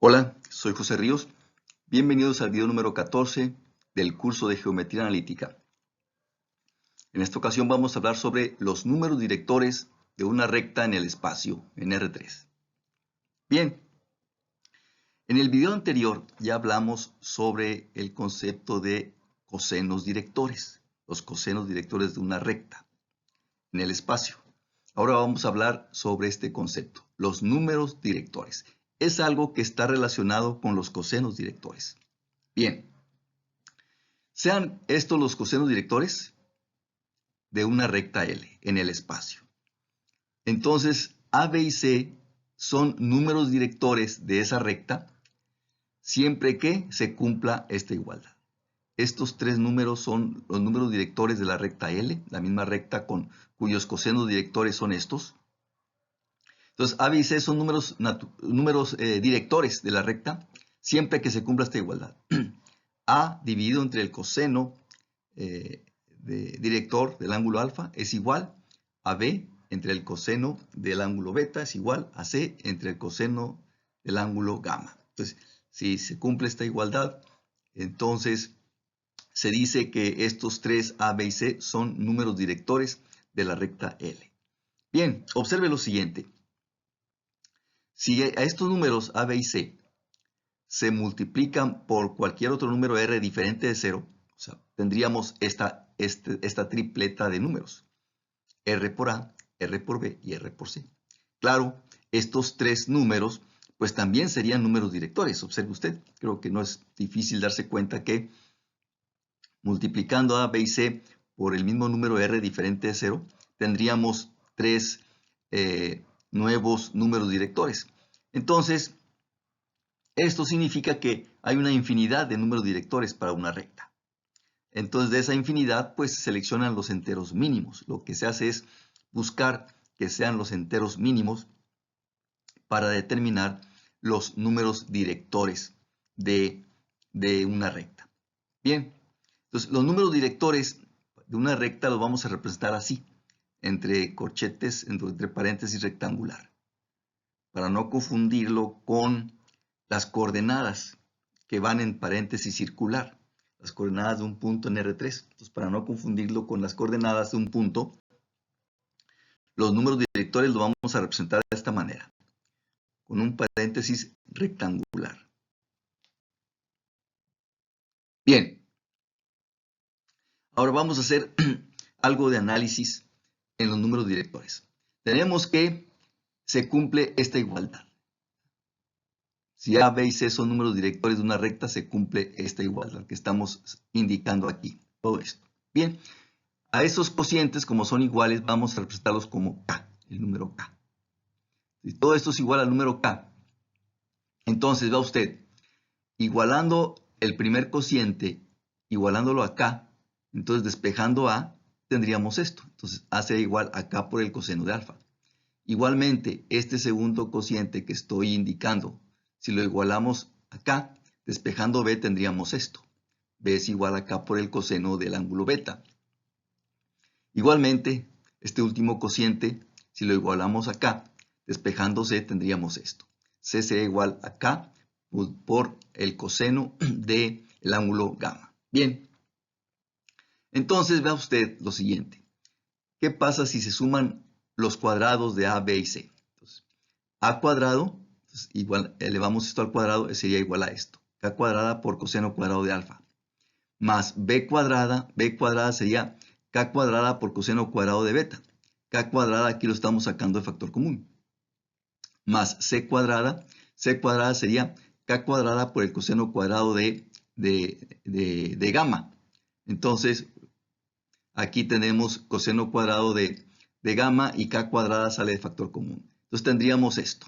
Hola, soy José Ríos. Bienvenidos al video número 14 del curso de Geometría Analítica. En esta ocasión vamos a hablar sobre los números directores de una recta en el espacio, en R3. Bien, en el video anterior ya hablamos sobre el concepto de cosenos directores, los cosenos directores de una recta en el espacio. Ahora vamos a hablar sobre este concepto, los números directores. Es algo que está relacionado con los cosenos directores. Bien, sean estos los cosenos directores de una recta L en el espacio. Entonces, A, B y C son números directores de esa recta siempre que se cumpla esta igualdad. Estos tres números son los números directores de la recta L, la misma recta cuyos cosenos directores son estos. Entonces, A, B y C son números directores de la recta siempre que se cumpla esta igualdad. A dividido entre el coseno director del ángulo alfa es igual a B entre el coseno del ángulo beta es igual a C entre el coseno del ángulo gamma. Entonces, si se cumple esta igualdad, entonces se dice que estos tres A, B y C son números directores de la recta L. Bien, observe lo siguiente. Si a estos números A, B y C se multiplican por cualquier otro número R diferente de 0, o sea, tendríamos esta tripleta de números. R por A, R por B y R por C. Claro, estos tres números pues también serían números directores. Observe usted, creo que no es difícil darse cuenta que multiplicando A, B y C por el mismo número R diferente de 0, tendríamos tres nuevos números directores. Entonces, esto significa que hay una infinidad de números directores para una recta. Entonces, de esa infinidad, pues se seleccionan los enteros mínimos. Lo que se hace es buscar que sean los enteros mínimos para determinar los números directores de una recta. Bien, entonces los números directores de una recta los vamos a representar así, entre corchetes, entre paréntesis rectangular, para no confundirlo con las coordenadas que van en paréntesis circular, las coordenadas de un punto en R3. Entonces, para no confundirlo con las coordenadas de un punto, los números directores los vamos a representar de esta manera, con un paréntesis rectangular. Bien, ahora vamos a hacer algo de análisis en los números directores. Tenemos que se cumple esta igualdad. Si A, B y C son números directores de una recta, se cumple esta igualdad que estamos indicando aquí. Todo esto. Bien, a esos cocientes, como son iguales, vamos a representarlos como K, el número K. Si todo esto es igual al número K, entonces vea usted, igualando el primer cociente, igualándolo a K, entonces despejando A, tendríamos esto. Entonces A será igual a K por el coseno de alfa. Igualmente, este segundo cociente que estoy indicando, si lo igualamos acá, despejando B, tendríamos esto. B es igual a K por el coseno del ángulo beta. Igualmente, este último cociente, si lo igualamos acá, despejando C, tendríamos esto. C será igual a K por el coseno del ángulo gamma. Bien, entonces vea usted lo siguiente. ¿Qué pasa si se suman los cuadrados de A, B y C? Entonces, A cuadrado, igual, elevamos esto al cuadrado, sería igual a esto. K cuadrada por coseno cuadrado de alfa. Más B cuadrada sería K cuadrada por coseno cuadrado de beta. K cuadrada aquí lo estamos sacando de factor común. Más C cuadrada sería K cuadrada por el coseno cuadrado de gamma. Entonces, aquí tenemos coseno cuadrado de gamma y K cuadrada sale de factor común. Entonces tendríamos esto.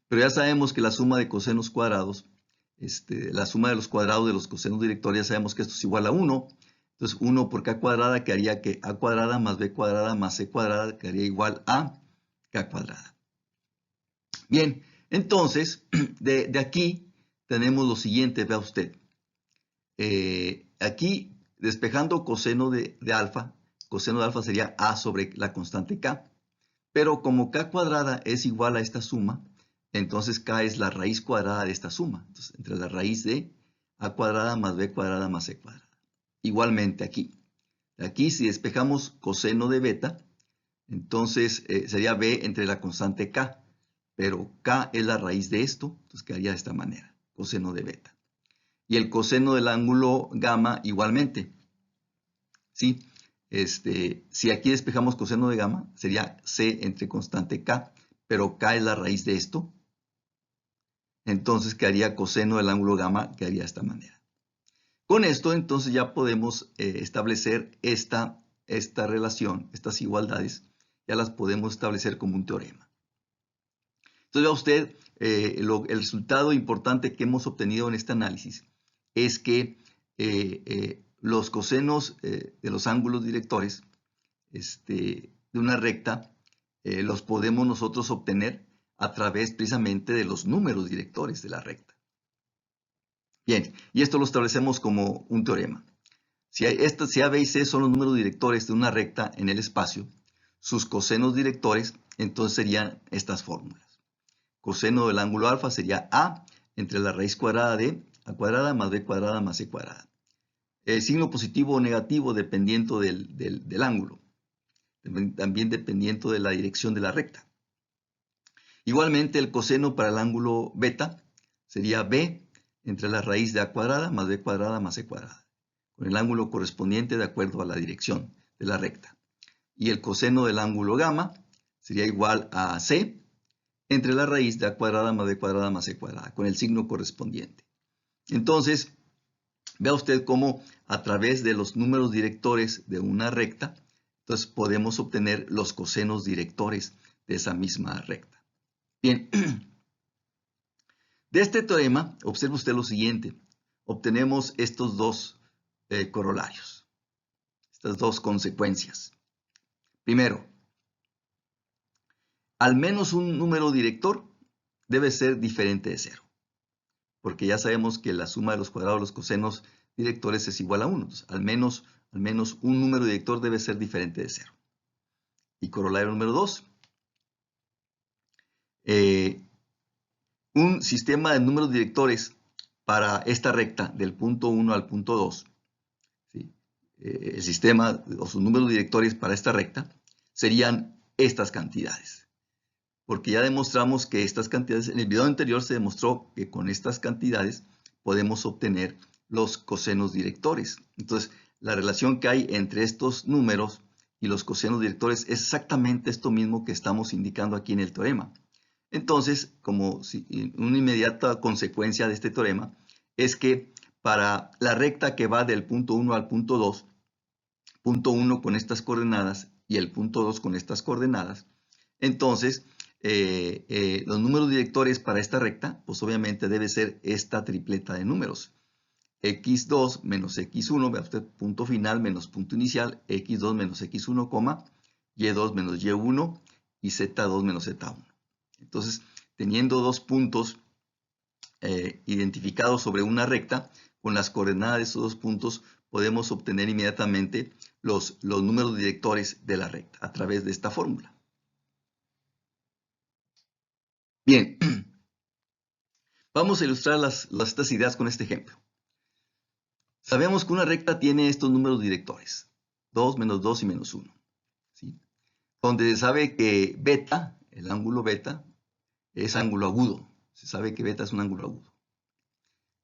Pero ya sabemos que la suma de cosenos cuadrados, la suma de los cuadrados de los cosenos directores, ya sabemos que esto es igual a 1. Entonces 1 por K cuadrada quedaría que A cuadrada más B cuadrada más C cuadrada quedaría igual a K cuadrada. Bien, entonces de aquí tenemos lo siguiente, vea usted. Aquí despejando coseno de alfa, coseno de alfa sería A sobre la constante K. Pero como K cuadrada es igual a esta suma, entonces K es la raíz cuadrada de esta suma. Entonces, entre la raíz de A cuadrada más B cuadrada más C cuadrada. Igualmente aquí. Aquí si despejamos coseno de beta, entonces sería B entre la constante K. Pero K es la raíz de esto, entonces quedaría de esta manera, coseno de beta. Y el coseno del ángulo gamma igualmente. ¿Sí? Si aquí despejamos coseno de gamma, sería C entre constante K, pero K es la raíz de esto. Entonces quedaría coseno del ángulo gamma, quedaría de esta manera. Con esto entonces ya podemos establecer esta relación, estas igualdades, ya las podemos establecer como un teorema. Entonces vea usted, el resultado importante que hemos obtenido en este análisis es que los cosenos de los ángulos directores de una recta los podemos nosotros obtener a través precisamente de los números directores de la recta. Bien, y esto lo establecemos como un teorema. Si A, B y C son los números directores de una recta en el espacio, sus cosenos directores entonces serían estas fórmulas. Coseno del ángulo alfa sería A entre la raíz cuadrada de A cuadrada más B cuadrada más C cuadrada. El signo positivo o negativo dependiendo del ángulo, también dependiendo de la dirección de la recta. Igualmente el coseno para el ángulo beta sería B entre la raíz de A cuadrada más B cuadrada más C cuadrada, con el ángulo correspondiente de acuerdo a la dirección de la recta. Y el coseno del ángulo gamma sería igual a C entre la raíz de A cuadrada más B cuadrada más C cuadrada, con el signo correspondiente. Entonces, vea usted cómo a través de los números directores de una recta, entonces podemos obtener los cosenos directores de esa misma recta. Bien, de este teorema, observe usted lo siguiente. Obtenemos estos dos corolarios, estas dos consecuencias. Primero, al menos un número director debe ser diferente de 0, porque ya sabemos que la suma de los cuadrados de los cosenos directores es igual a 1. Entonces, al menos un número director debe ser diferente de 0. Y corolario número 2. Un sistema de números directores para esta recta del punto 1 al punto 2, ¿sí? El sistema o sus números directores para esta recta serían estas cantidades. Porque ya demostramos que estas cantidades, en el video anterior se demostró que con estas cantidades podemos obtener los cosenos directores. Entonces, la relación que hay entre estos números y los cosenos directores es exactamente esto mismo que estamos indicando aquí en el teorema. Entonces, como una inmediata consecuencia de este teorema es que para la recta que va del punto 1 al punto 2, punto 1 con estas coordenadas y el punto 2 con estas coordenadas, entonces los números directores para esta recta, pues obviamente debe ser esta tripleta de números. x2 menos x1, vea usted, punto final menos punto inicial, x2 menos x1, y2 menos y1 y z2 menos z1. Entonces, teniendo dos puntos identificados sobre una recta, con las coordenadas de esos dos puntos podemos obtener inmediatamente los números directores de la recta a través de esta fórmula. Bien, vamos a ilustrar estas ideas con este ejemplo. Sabemos que una recta tiene estos números directores, 2, menos 2 y menos 1. ¿Sí? Donde se sabe que beta, el ángulo beta, es ángulo agudo. Se sabe que beta es un ángulo agudo.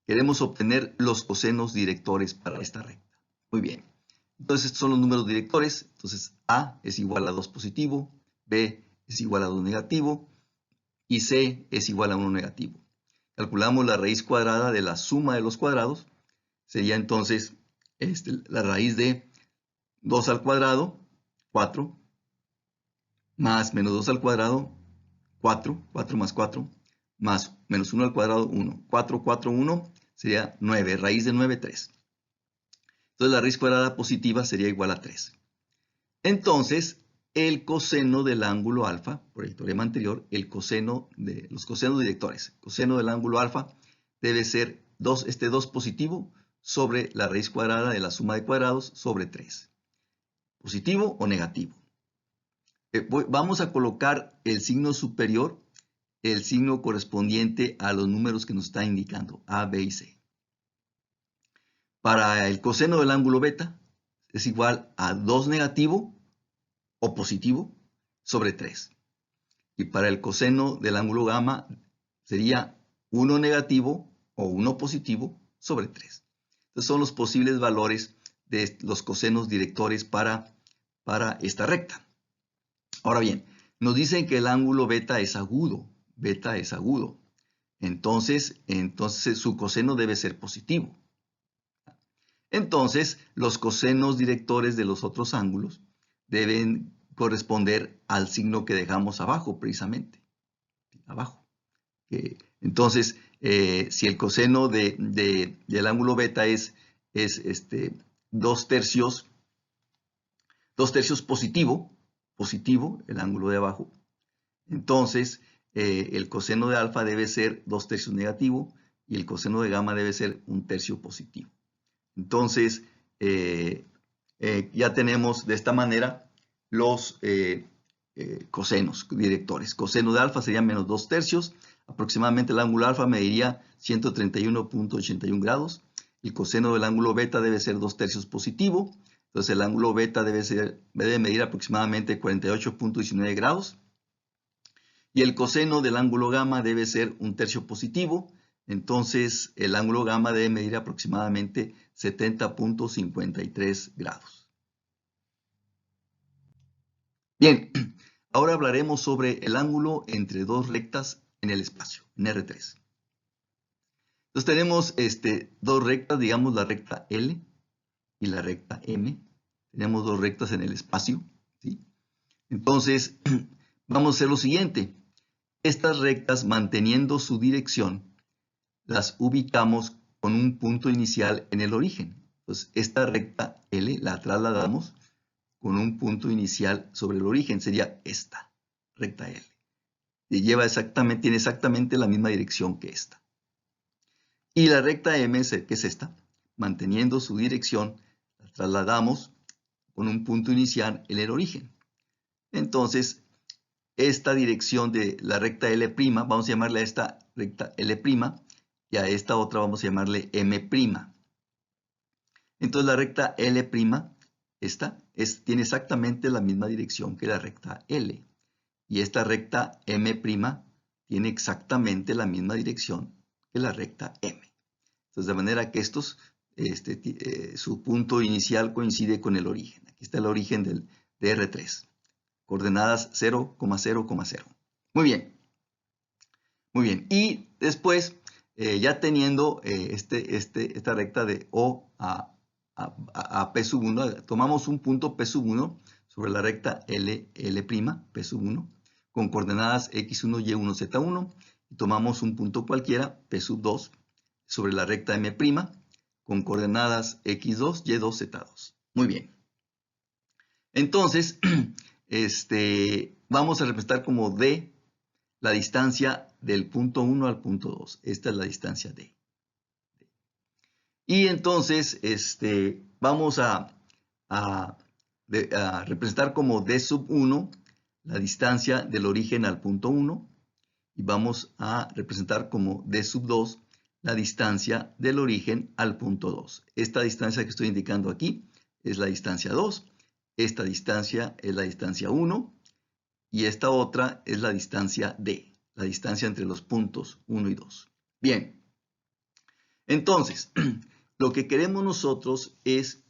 Queremos obtener los cosenos directores para esta recta. Muy bien. Entonces estos son los números directores. Entonces A es igual a 2 positivo, B es igual a 2 negativo y C es igual a 1 negativo. Calculamos la raíz cuadrada de la suma de los cuadrados. Sería entonces la raíz de 2 al cuadrado, 4, más menos 2 al cuadrado, 4, 4 más 4, más menos 1 al cuadrado, 1. 4, 4, 1 sería 9, raíz de 9, 3. Entonces la raíz cuadrada positiva sería igual a 3. Entonces, el coseno del ángulo alfa, por el teorema anterior, los cosenos directores, coseno del ángulo alfa debe ser 2 positivo sobre la raíz cuadrada de la suma de cuadrados sobre 3. ¿Positivo o negativo? Vamos a colocar el signo superior el signo correspondiente a los números que nos está indicando, A, B y C. Para el coseno del ángulo beta es igual a 2 negativo o positivo sobre 3. Y para el coseno del ángulo gamma sería 1 negativo o 1 positivo sobre 3. Estos son los posibles valores de los cosenos directores para esta recta. Ahora bien, nos dicen que el ángulo beta es agudo. Beta es agudo. Entonces su coseno debe ser positivo. Entonces, los cosenos directores de los otros ángulos deben corresponder al signo que dejamos abajo, precisamente. Abajo. Entonces, si el coseno del ángulo beta es 2 tercios positivo, el ángulo de abajo, entonces el coseno de alfa debe ser 2 tercios negativo y el coseno de gamma debe ser 1 tercio positivo. Entonces, ya tenemos de esta manera los cosenos directores. Coseno de alfa sería menos 2 tercios. Aproximadamente el ángulo alfa mediría 131.81 grados. El coseno del ángulo beta debe ser 2 tercios positivo. Entonces el ángulo beta debe medir aproximadamente 48.19 grados. Y el coseno del ángulo gamma debe ser 1 tercio positivo. Entonces el ángulo gamma debe medir aproximadamente 70.53 grados. Bien, ahora hablaremos sobre el ángulo entre dos rectas en el espacio, en R3. Entonces tenemos dos rectas, digamos la recta L y la recta M. Tenemos dos rectas en el espacio, ¿sí? Entonces vamos a hacer lo siguiente. Estas rectas, manteniendo su dirección, las ubicamos con un punto inicial en el origen. Entonces esta recta L la trasladamos con un punto inicial sobre el origen, sería esta recta L. Tiene exactamente la misma dirección que esta. Y la recta M, que es esta, manteniendo su dirección, la trasladamos con un punto inicial en el origen. Entonces, esta dirección de la recta L', vamos a llamarle a esta recta L', y a esta otra vamos a llamarle M'. Entonces la recta L', tiene exactamente la misma dirección que la recta L. Y esta recta M' tiene exactamente la misma dirección que la recta M. Entonces de manera que estos, su punto inicial coincide con el origen. Aquí está el origen de R3. Coordenadas 0,0,0. Muy bien. Muy bien. Y después, ya teniendo esta recta de O a P1, tomamos un punto P1 sobre la recta L', P1, con coordenadas X1, Y1, Z1, y tomamos un punto cualquiera, P2, sobre la recta M', con coordenadas X2, Y2, Z2. Muy bien. Entonces, vamos a representar como D la distancia del punto 1 al punto 2. Esta es la distancia D. Y entonces vamos a representar como D1 la distancia del origen al punto 1 y vamos a representar como D2 la distancia del origen al punto 2. Esta distancia que estoy indicando aquí es la distancia 2, esta distancia es la distancia 1 y esta otra es la distancia D, la distancia entre los puntos 1 y 2. Bien, entonces lo que queremos nosotros es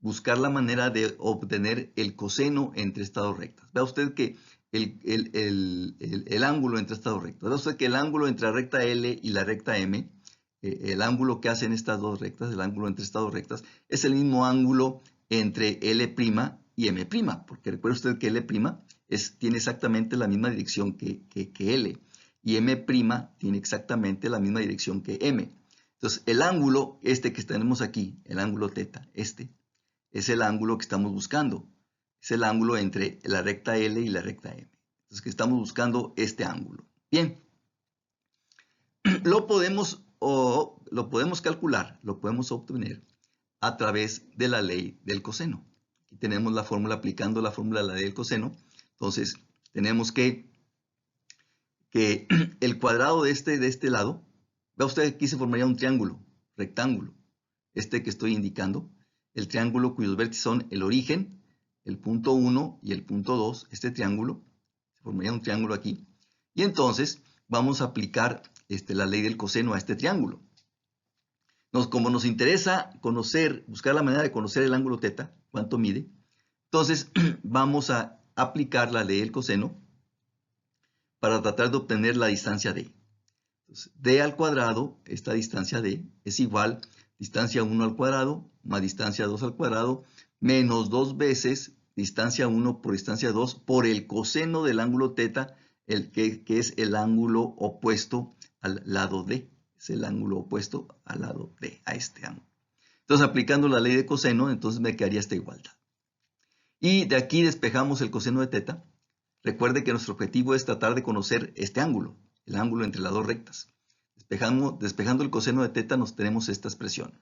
buscar la manera de obtener el coseno entre estas dos rectas. Vea usted que el ángulo entre estas dos rectas. Vea usted que el ángulo entre la recta L y la recta M, el ángulo que hacen estas dos rectas, el ángulo entre estas dos rectas, es el mismo ángulo entre L' y M', porque recuerde usted que L' tiene exactamente la misma dirección que L, y M' tiene exactamente la misma dirección que M. Entonces, el ángulo que tenemos aquí, el ángulo θ, es el ángulo que estamos buscando. Es el ángulo entre la recta L y la recta M. Entonces, que estamos buscando este ángulo. Bien. Lo podemos calcular, lo podemos obtener a través de la ley del coseno. Aquí tenemos la fórmula, aplicando la fórmula de la ley del coseno. Entonces, tenemos que que el cuadrado de este lado, vea usted, aquí se formaría un triángulo, rectángulo, este que estoy indicando, el triángulo cuyos vértices son el origen, el punto 1 y el punto 2, este triángulo, se formaría un triángulo aquí, y entonces vamos a aplicar la ley del coseno a este triángulo. Como nos interesa buscar la manera de conocer el ángulo teta, cuánto mide, entonces vamos a aplicar la ley del coseno para tratar de obtener la distancia d. Entonces, d al cuadrado, esta distancia d, es igual distancia 1 al cuadrado más distancia 2 al cuadrado menos 2 veces distancia 1 por distancia 2 por el coseno del ángulo teta, que es el ángulo opuesto al lado d. Es el ángulo opuesto al lado d, a este ángulo. Entonces, aplicando la ley de coseno, entonces me quedaría esta igualdad. Y de aquí despejamos el coseno de teta. Recuerde que nuestro objetivo es tratar de conocer este ángulo, el ángulo entre las dos rectas. Despejando el coseno de teta nos tenemos esta expresión.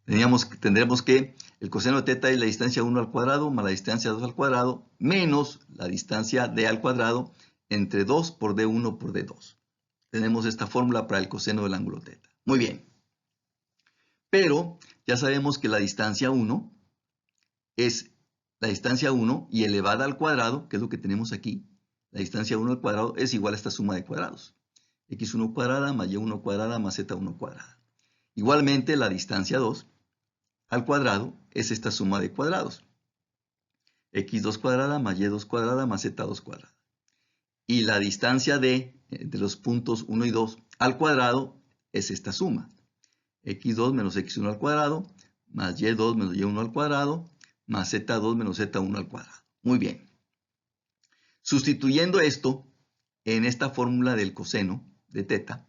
Tendremos que el coseno de teta es la distancia 1 al cuadrado más la distancia 2 al cuadrado menos la distancia d al cuadrado entre 2 por d1 por d2. Tenemos esta fórmula para el coseno del ángulo teta. Muy bien. Pero ya sabemos que la distancia 1 es la distancia 1 y elevada al cuadrado, que es lo que tenemos aquí. La distancia 1 al cuadrado es igual a esta suma de cuadrados. X1 cuadrada más Y1 cuadrada más Z1 cuadrada. Igualmente, la distancia 2 al cuadrado es esta suma de cuadrados. X2 cuadrada más Y2 cuadrada más Z2 cuadrada. Y la distancia de los puntos 1 y 2 al cuadrado es esta suma. X2 menos X1 al cuadrado más Y2 menos Y1 al cuadrado más Z2 menos Z1 al cuadrado. Muy bien. Sustituyendo esto en esta fórmula del coseno de teta,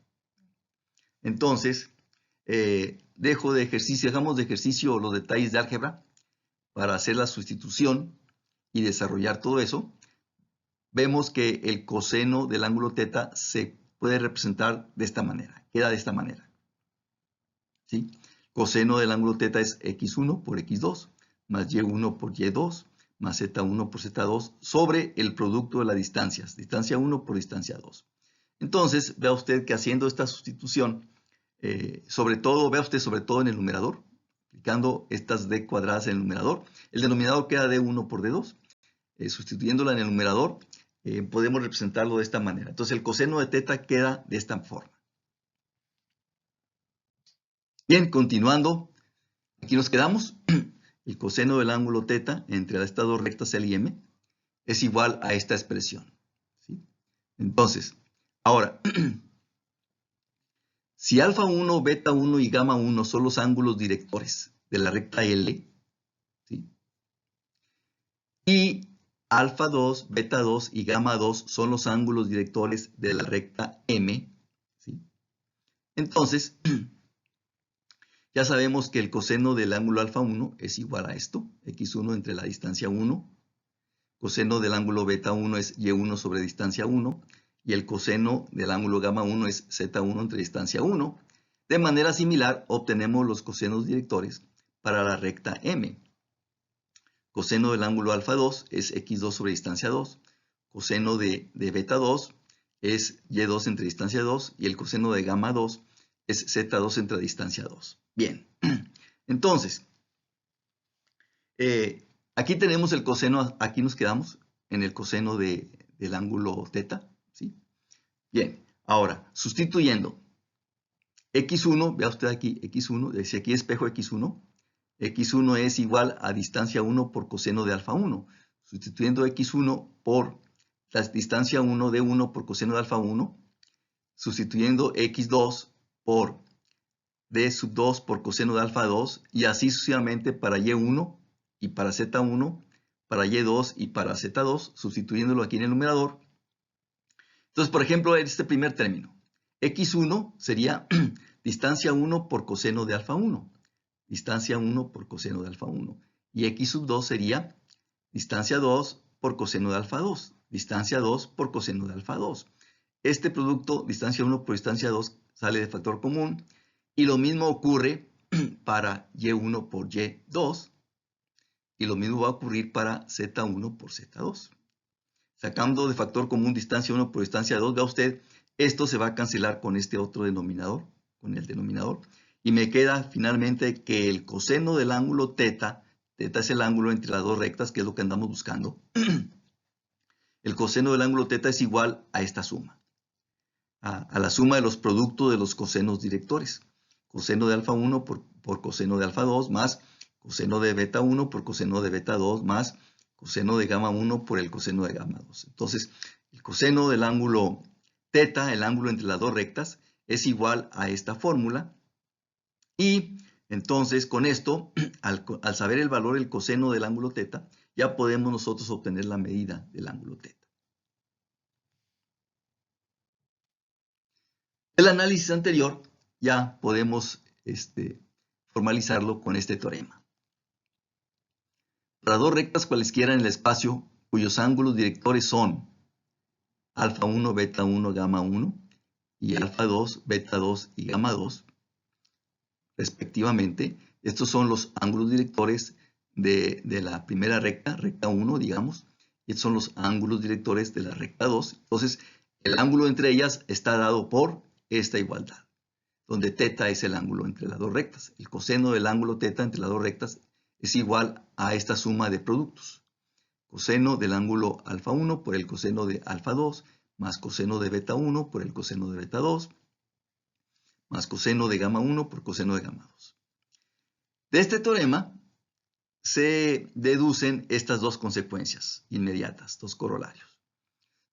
entonces dejamos de ejercicio los detalles de álgebra para hacer la sustitución y desarrollar todo eso. Vemos que el coseno del ángulo teta se puede representar de esta manera, queda de esta manera. ¿Sí? Coseno del ángulo teta es x1 por x2 más y1 por y2 más z1 por z2 sobre el producto de las distancias, distancia 1 por distancia 2. Entonces, vea usted que haciendo esta sustitución, vea usted sobre todo en el numerador, aplicando estas d cuadradas en el numerador, el denominador queda d1 por d2. Sustituyéndola en el numerador, podemos representarlo de esta manera. Entonces, el coseno de teta queda de esta forma. Bien, continuando, aquí nos quedamos. El coseno del ángulo teta entre estas dos rectas L y M es igual a esta expresión. ¿Sí? Entonces, ahora, si alfa 1, beta 1 y gamma 1 son los ángulos directores de la recta L, ¿sí? Y alfa 2, beta 2 y gamma 2 son los ángulos directores de la recta M, ¿sí? Entonces, ya sabemos que el coseno del ángulo alfa 1 es igual a esto, x1 entre la distancia 1. Coseno del ángulo beta 1 es y1 sobre distancia 1. Y el coseno del ángulo gamma 1 es z1 entre distancia 1. De manera similar, obtenemos los cosenos directores para la recta M. Coseno del ángulo alfa 2 es x2 sobre distancia 2. Coseno de beta 2 es y2 entre distancia 2. Y el coseno de gamma 2 es z2 entre distancia 2. Bien, entonces, aquí tenemos el coseno, aquí nos quedamos en el coseno del ángulo teta, ¿sí? Bien, ahora, sustituyendo x1, vea usted aquí, x1, si aquí espejo x1, x1 es igual a distancia 1 por coseno de alfa 1. Sustituyendo x1 por la distancia 1 de 1 por coseno de alfa 1, sustituyendo x2 por d sub 2 por coseno de alfa 2 y así sucesivamente para y1 y para z1, para y2 y para z2, sustituyéndolo aquí en el numerador. Entonces, por ejemplo, en este primer término, x1 sería distancia 1 por coseno de alfa 1, distancia 1 por coseno de alfa 1, y x sub 2 sería distancia 2 por coseno de alfa 2, distancia 2 por coseno de alfa 2. Este producto, distancia 1 por distancia 2, sale de factor común. Y lo mismo ocurre para y1 por y2. Y lo mismo va a ocurrir para z1 por z2. Sacando de factor común distancia 1 por distancia 2, vea usted, esto se va a cancelar con este otro denominador, con el denominador, y me queda finalmente que el coseno del ángulo θ, θ es el ángulo entre las dos rectas, que es lo que andamos buscando, el coseno del ángulo θ es igual a esta suma, a la suma de los productos de los cosenos directores. Coseno de alfa 1 por coseno de alfa 2 más coseno de beta 1 por coseno de beta 2 más coseno de gamma 1 por el coseno de gamma 2. Entonces, el coseno del ángulo θ, el ángulo entre las dos rectas, es igual a esta fórmula. Y entonces, con esto, al saber el valor del coseno del ángulo θ, ya podemos nosotros obtener la medida del ángulo θ. El análisis anterior ya podemos formalizarlo con este teorema. Para dos rectas cualesquiera en el espacio cuyos ángulos directores son alfa 1, beta 1, gamma 1 y alfa 2, beta 2 y gamma 2, respectivamente, estos son los ángulos directores de la primera recta, recta 1, digamos, y estos son los ángulos directores de la recta 2. Entonces, el ángulo entre ellas está dado por esta igualdad, donde θ es el ángulo entre las dos rectas. El coseno del ángulo θ entre las dos rectas es igual a esta suma de productos. Coseno del ángulo alfa 1 por el coseno de alfa 2, más coseno de beta 1 por el coseno de beta 2, más coseno de gamma 1 por coseno de gamma 2. De este teorema se deducen estas dos consecuencias inmediatas, dos corolarios.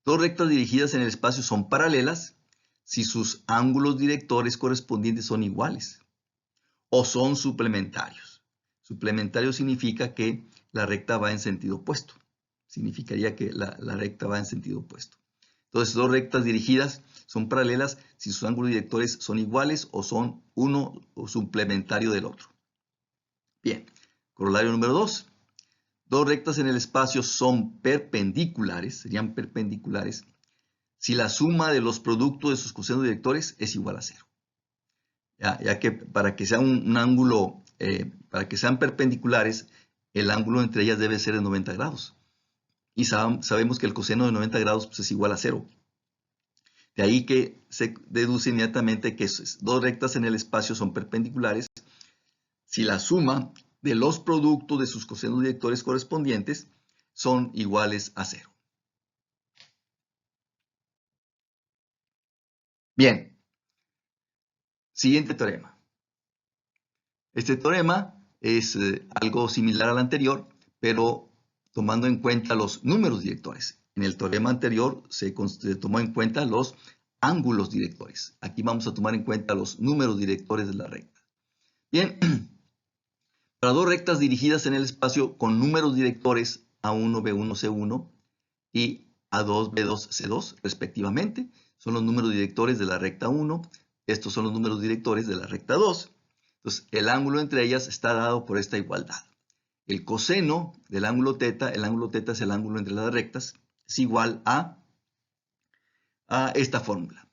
Dos rectas dirigidas en el espacio son paralelas si sus ángulos directores correspondientes son iguales o son suplementarios. Suplementario significa que la recta va en sentido opuesto. Significaría que la recta va en sentido opuesto. Entonces, dos rectas dirigidas son paralelas si sus ángulos directores son iguales o son uno o suplementario del otro. Bien, corolario número 2. Dos rectas en el espacio son perpendiculares, serían perpendiculares, si la suma de los productos de sus cosenos directores es igual a 0. Ya que para que sea un ángulo, para que sean perpendiculares, el ángulo entre ellas debe ser de 90 grados. Y sabemos que el coseno de 90 grados pues, es igual a 0. De ahí que se deduce inmediatamente que dos rectas en el espacio son perpendiculares si la suma de los productos de sus cosenos directores correspondientes son iguales a 0. Bien. Siguiente teorema. Este teorema es algo similar al anterior, pero tomando en cuenta los números directores. En el teorema anterior se tomó en cuenta los ángulos directores. Aquí vamos a tomar en cuenta los números directores de la recta. Bien, para dos rectas dirigidas en el espacio con números directores A1, B1, C1 y A2, B2, C2 respectivamente, son los números directores de la recta 1. Estos son los números directores de la recta 2. Entonces, el ángulo entre ellas está dado por esta igualdad. El coseno del ángulo θ, el ángulo θ es el ángulo entre las rectas, es igual a esta fórmula.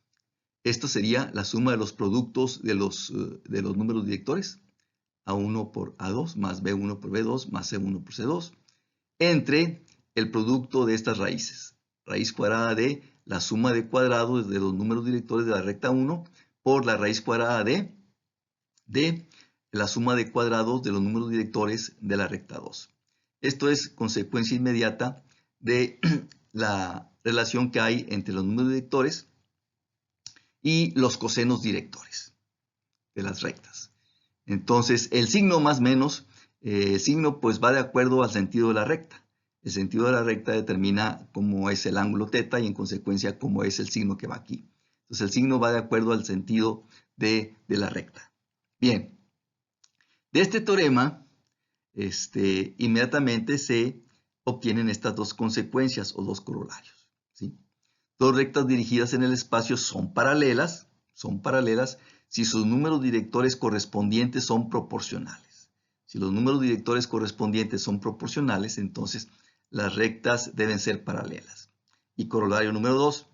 Esto sería la suma de los productos de los números directores, A1 por A2 más B1 por B2 más C1 por C2, entre el producto de estas raíces. Raíz cuadrada de la suma de cuadrados de los números directores de la recta 1 por la raíz cuadrada de la suma de cuadrados de los números directores de la recta 2. Esto es consecuencia inmediata de la relación que hay entre los números directores y los cosenos directores de las rectas. Entonces, el signo más menos, el signo pues va de acuerdo al sentido de la recta. El sentido de la recta determina cómo es el ángulo θ y en consecuencia cómo es el signo que va aquí. Entonces, el signo va de acuerdo al sentido de la recta. Bien, de este teorema, inmediatamente se obtienen estas dos consecuencias o dos corolarios, ¿sí? Dos rectas dirigidas en el espacio son paralelas si sus números directores correspondientes son proporcionales. Si los números directores correspondientes son proporcionales, entonces las rectas deben ser paralelas. Y corolario número 2,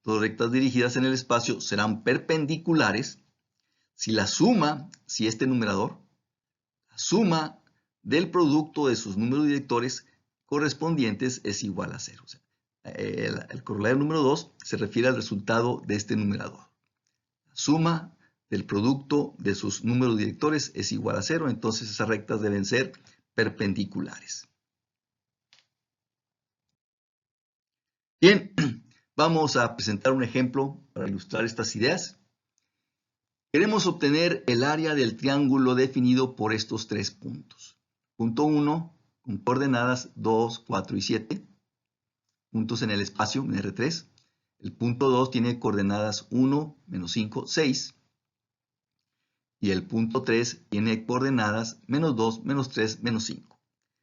dos rectas dirigidas en el espacio serán perpendiculares si la suma, si este numerador, la suma del producto de sus números directores correspondientes es igual a 0. O sea, el corolario número 2 se refiere al resultado de este numerador. La suma del producto de sus números directores es igual a 0, entonces esas rectas deben ser perpendiculares. Bien, vamos a presentar un ejemplo para ilustrar estas ideas. Queremos obtener el área del triángulo definido por estos tres puntos. Punto 1 con coordenadas 2, 4 y 7. Puntos en el espacio, en R3. El punto 2 tiene coordenadas 1, menos 5, 6. Y el punto 3 tiene coordenadas menos 2, menos 3, menos 5.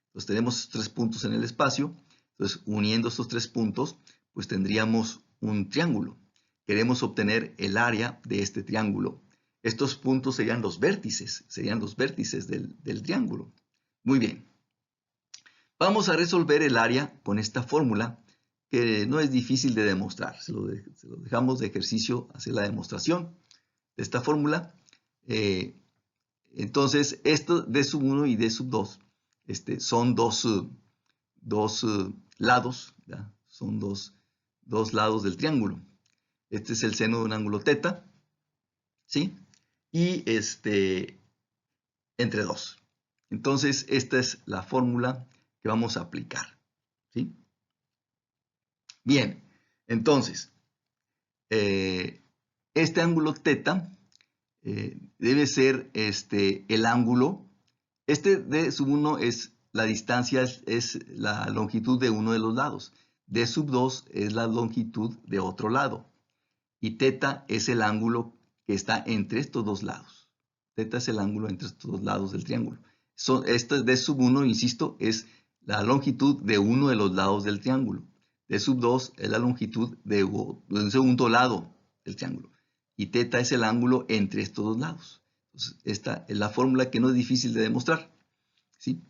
Entonces tenemos tres puntos en el espacio. Entonces uniendo estos tres puntos, pues tendríamos un triángulo. Queremos obtener el área de este triángulo. Estos puntos serían los vértices del triángulo. Muy bien. Vamos a resolver el área con esta fórmula que no es difícil de demostrar. Se lo dejamos de ejercicio hacer la demostración de esta fórmula. Entonces, esto D sub 1 y D sub 2 son dos lados, ¿ya? Son dos lados del triángulo. Este es el seno de un ángulo teta, ¿sí? Y entre 2. Entonces, esta es la fórmula que vamos a aplicar, ¿sí? Bien, entonces, este ángulo teta debe ser el ángulo. D sub 1 es la distancia, es la longitud de uno de los lados. D sub 2 es la longitud de otro lado. Y teta es el ángulo que está entre estos dos lados. Teta es el ángulo entre estos dos lados del triángulo. Este D sub 1, insisto, es la longitud de uno de los lados del triángulo. D sub 2 es la longitud de un segundo lado del triángulo. Y teta es el ángulo entre estos dos lados. Entonces, esta es la fórmula que no es difícil de demostrar, ¿sí?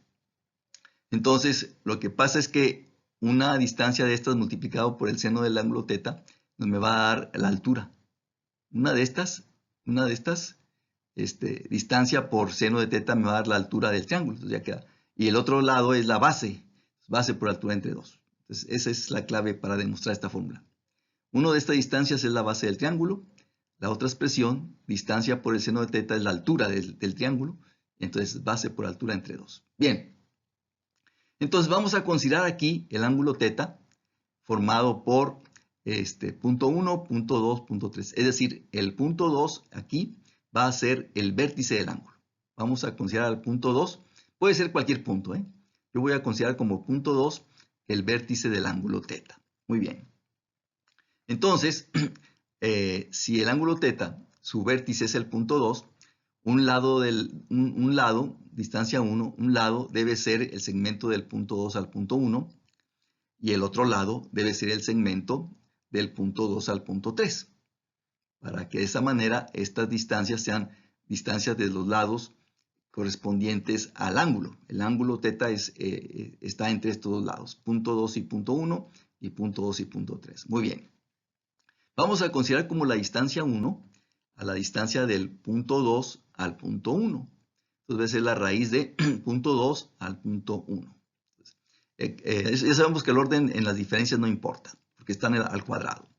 Entonces, lo que pasa es que una distancia de estas multiplicado por el seno del ángulo teta me va a dar la altura. Una de estas distancia por seno de teta me va a dar la altura del triángulo. Entonces ya queda. Y el otro lado es la base por altura entre 2. Entonces, esa es la clave para demostrar esta fórmula. Una de estas distancias es la base del triángulo. La otra expresión, distancia por el seno de teta, es la altura del triángulo. Entonces, base por altura entre 2. Bien. Entonces, vamos a considerar aquí el ángulo teta formado por punto 1, punto 2, punto 3. Es decir, el punto 2 aquí va a ser el vértice del ángulo. Vamos a considerar el punto 2. Puede ser cualquier punto, ¿eh? Yo voy a considerar como punto 2 el vértice del ángulo teta. Muy bien. Entonces, si el ángulo teta, su vértice es el punto 2, un lado, distancia 1, un lado debe ser el segmento del punto 2 al punto 1 y el otro lado debe ser el segmento del punto 2 al punto 3. Para que de esa manera estas distancias sean distancias de los lados correspondientes al ángulo. El ángulo teta está entre estos dos lados, punto 2 y punto 1 y punto 2 y punto 3. Muy bien. Vamos a considerar como la distancia 1 a la distancia del punto 2 al punto 1. Entonces va a ser la raíz de punto 2 al punto 1. Ya sabemos que el orden en las diferencias no importa, porque están al cuadrado.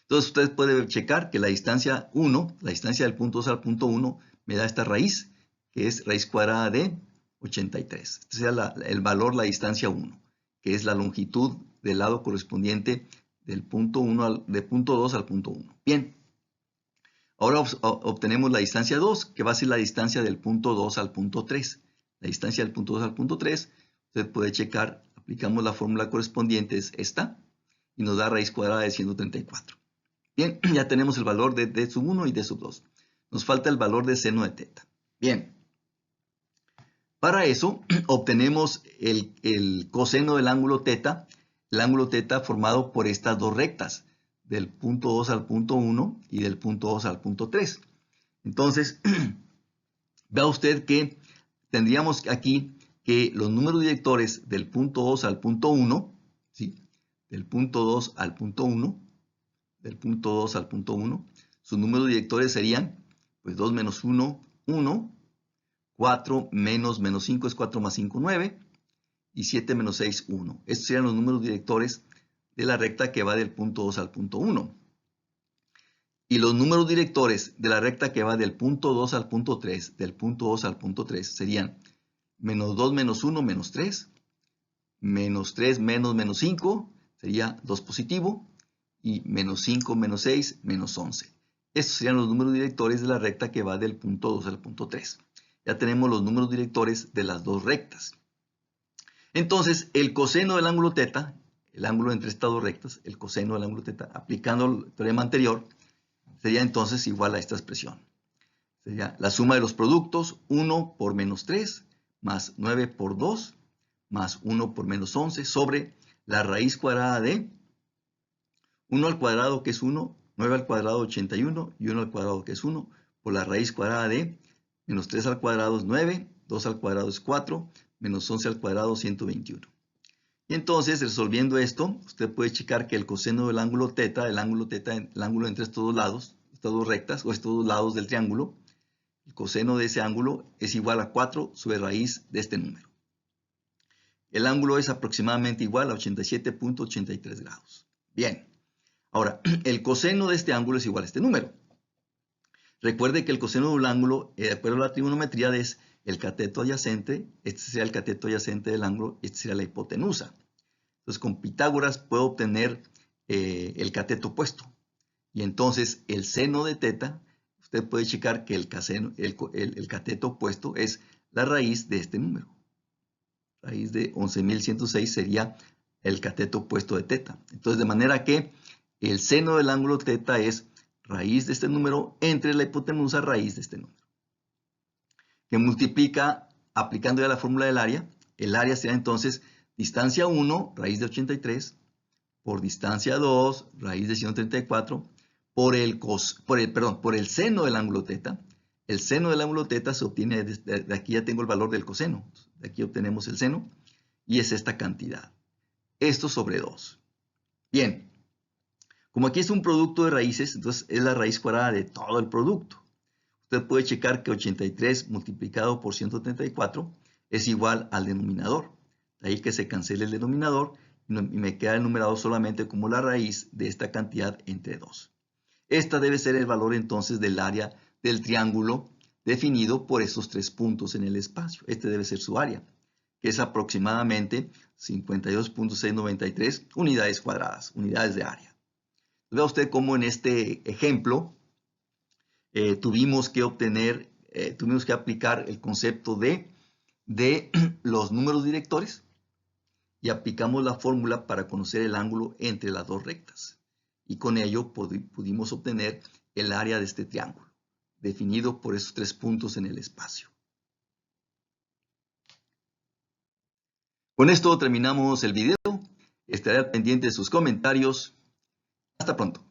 Entonces usted puede checar que la distancia 1, la distancia del punto 2 al punto 1, me da esta raíz, que es raíz cuadrada de 83. Este sería el valor, la distancia 1, que es la longitud del lado correspondiente del punto 1 de punto 2 al punto 1. Bien. Ahora obtenemos la distancia 2, que va a ser la distancia del punto 2 al punto 3. La distancia del punto 2 al punto 3, usted puede checar, aplicamos la fórmula correspondiente, es esta, y nos da raíz cuadrada de 134. Bien, ya tenemos el valor de D sub 1 y D sub 2. Nos falta el valor de seno de teta. Bien. Para eso, obtenemos el coseno del ángulo teta, el ángulo teta formado por estas dos rectas, del punto 2 al punto 1 y del punto 2 al punto 3. Entonces, vea usted que tendríamos aquí que los números directores del punto 2 al punto 1, ¿sí? Del punto 2 al punto 1, sus números directores serían, pues 2 menos 1, 1, 4 menos 5 es 4 más 5, 9, y 7 menos 6, 1. Estos serían los números directores de la recta que va del punto 2 al punto 1. Y los números directores de la recta que va del punto 2 al punto 3, del punto 2 al punto 3, serían menos 2 menos 1 menos 3, menos 3 menos 5, sería 2 positivo, y menos 5 menos 6 menos 11. Estos serían los números directores de la recta que va del punto 2 al punto 3. Ya tenemos los números directores de las dos rectas. Entonces, el coseno del ángulo θ, el ángulo entre estas dos rectas, el coseno del ángulo θ, aplicando el teorema anterior, sería entonces igual a esta expresión. Sería la suma de los productos, 1 por menos 3, más 9 por 2, más 1 por menos 11, sobre la raíz cuadrada de 1 al cuadrado, que es 1, 9 al cuadrado, 81, y 1 al cuadrado, que es 1, por la raíz cuadrada de menos 3 al cuadrado es 9, 2 al cuadrado es 4, menos 11 al cuadrado, 121. Y entonces, resolviendo esto, usted puede checar que el coseno del ángulo θ, el ángulo entre estos dos lados, estas dos rectas, o estos dos lados del triángulo, el coseno de ese ángulo es igual a 4 sobre raíz de este número. El ángulo es aproximadamente igual a 87.83 grados. Bien. Ahora, el coseno de este ángulo es igual a este número. Recuerde que el coseno de un ángulo, de acuerdo a la trigonometría, es el cateto adyacente, este sería el cateto adyacente del ángulo, este sería la hipotenusa. Entonces, con Pitágoras puedo obtener el cateto opuesto. Y entonces, el seno de θ, usted puede checar que el cateto opuesto es la raíz de este número. Raíz de 11.106 sería el cateto opuesto de θ. Entonces, de manera que el seno del ángulo θ es raíz de este número entre la hipotenusa raíz de este número. Que multiplica, aplicando ya la fórmula del área, el área será entonces distancia 1, raíz de 83, por distancia 2, raíz de 134, por el seno del ángulo θ. El seno del ángulo θ se obtiene, de aquí ya tengo el valor del coseno, de aquí obtenemos el seno, y es esta cantidad. Esto sobre 2. Bien, como aquí es un producto de raíces, entonces es la raíz cuadrada de todo el producto. Usted puede checar que 83 multiplicado por 134 es igual al denominador. De ahí que se cancele el denominador y me queda el numerador solamente como la raíz de esta cantidad entre 2. Esta debe ser el valor entonces del área del triángulo definido por estos 3 puntos en el espacio. Este debe ser su área, que es aproximadamente 52.693 unidades cuadradas, unidades de área. Vea usted cómo en este ejemplo tuvimos que aplicar el concepto de los números directores y aplicamos la fórmula para conocer el ángulo entre las dos rectas. Y con ello pudimos obtener el área de este triángulo, definido por esos 3 puntos en el espacio. Con esto terminamos el video. Estaré al pendiente de sus comentarios. Hasta pronto.